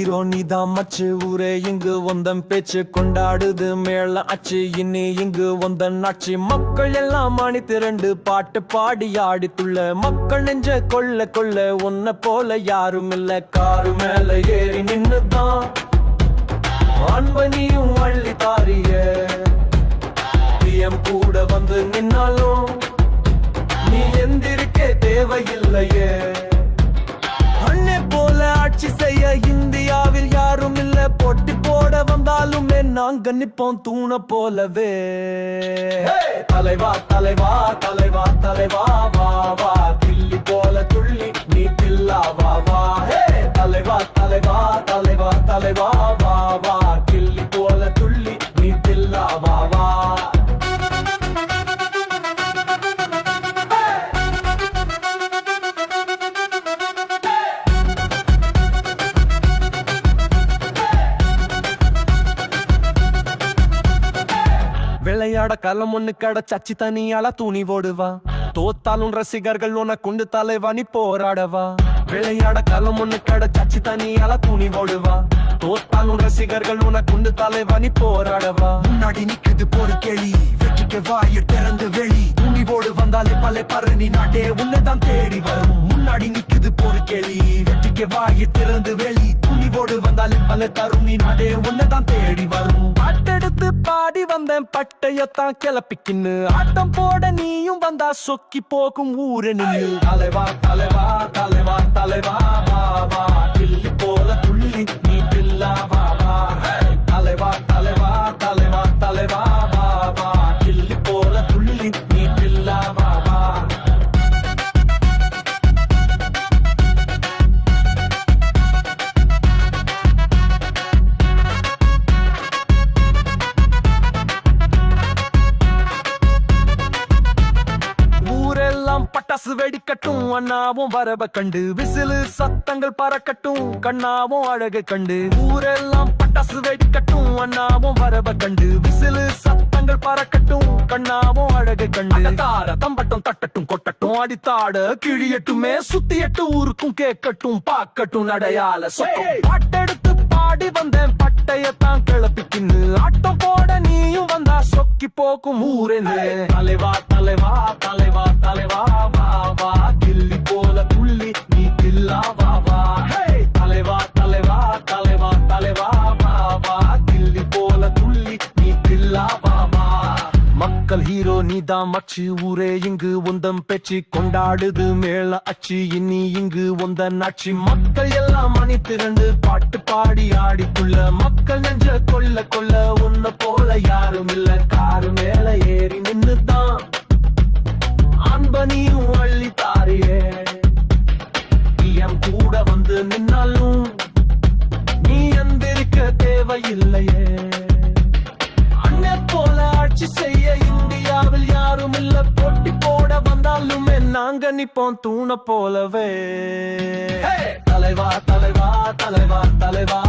hero நீதான் மச்சு ஊரே இங்கு வந்தன் பேச்சு கொண்டாடுது மேல அச்சு இனி இங்கு வந்தன் ஆட்சி மக்கள் எல்லாம் மணி திரண்டு பாட்டு பாடி ஆடித்துள்ள மக்கள் நெஞ்ச கொள்ள கொள்ள உன்ன போல யாரும் இல்ல காரு மேல ஏறி நின்னுதான் அன்பனியும் அள்ளி தாரிய பிஎம் கூட வந்து நின்னாலும் நீ எந்திருக்கே தேவையில்லையே போல ஆட்சி செய்ய இந்தியாவில் யாரும் இல்ல போட்டி போட வந்தாலுமே நாங்க நிப்போம் தூண போலவே தலைவா தலைவா தலைவா தலைவா வா வா தில்லி போல துள்ளி நீ தில்லா வா வா தலைவா தலைவா தலைவா தலைவா வா வா தில்லி போல துள்ளி நீ தில்லா வா வா விளையாட களம் ஒண்ணு கடச்சி தனியால துணி ஓடுவா தோத்தாலும் ரசிகர்கள் உன கொண்டு தலைவா நீ போராடவா விளையாட களம் ஒண்ணு கடச்சி தனியால துணி ஓடுவா தோத்தாலும் ரசிகர்கள் உன கொண்டு தலைவா நீ போராடவா முன்னாடி நிக்குது போரு கேளி வெற்றிக்கு வாய திறந்து வெளி துணி ஓடு வந்தாலே பல பரணி நாட்டே உன்னைதான் தேடி வரும் முன்னாடி நிக்குது போரு கேளி வெற்றிக்கு வாய திறந்து வெளி துணி ஓடு வந்தாலே பல தருணி நாடே உன்னைதான் தேடி வரும் பாட்டெடுத்து பாடி வந்தேன் பட்டையத்தான் கிளப்பிக்கின்னு ஆட்டம் போட நீயும் வந்தா சொக்கி போகும் ஊரு நின்று தலைவா தலைவா தலைவா தலைவா வா வா தில்லி போல துள்ளி நீ தில்லா வா வா தலைவா தலைவா தலைவா தலைவா வா வா தில்லி போல துள்ளி நீ தில்லா வா வா பட்டாசு வெடிக்கட்டும் அண்ணாவும் வரவ கண்டு விசிலு சத்தங்கள் பறக்கட்டும் கண்ணாவும் அழகு கண்டு ஊரெல்லாம் பட்டாசு வெடிக்கட்டும் அண்ணாவும் வரவ கண்டு விசிலு சத்தங்கள் பறக்கட்டும் கண்ணாவும் அழகு கண்டு தார தம்பட்டும் தட்டட்டும் கொட்டட்டும் அடித்தாட கிழியட்டுமே சுத்தியட்டு ஊருக்கும் கேட்கட்டும் பாக்கட்டும் நடையால பாட்டெடுத்து பாடி வந்தேன் பட்டையத்தான் கிளப்பிக்கின்னு ஆட்டம் போட நீயும் வந்தா சொக்கி போக்கும் ஊரென்னு தலைவா தலைவா தலைவா தலைவா வா வா தில்லி போல துள்ளி நீ தில்லா வா வா தலைவா தலைவா தலைவா தலைவா வா வா தில்லி போல துள்ளி நீ தில்லா வா வா மக்கள் ஹீரோ நீதான் மச்சு ஊரே இங்கு உந்தம் பேச்சு கொண்டாடுது மேல அச்சு இனி இங்கு உந்தன் ஆட்சி மக்கள் எல்லாம் மணி திரண்டு பாட்டு பாடி ஆடிக்குள்ள மக்கள் நெஞ்ச கொள்ள கொள்ள உன்ன போல யாரும் இல்ல காரு மேல ஏறி நின்னுதான் அன்பனியும் அள்ளி தாரியே பிஎம் கூட வந்து நின்னாலும் நீ எந்திருக்க தேவையில்லையே அண்ணே போல ஆட்சி செய்ய இந்தியாவில் யாரும் இல்ல போட்டி போட வந்தாலுமே நாங்க நிப்போம் தூண போலவே தலைவா தலைவா தலைவா தலைவா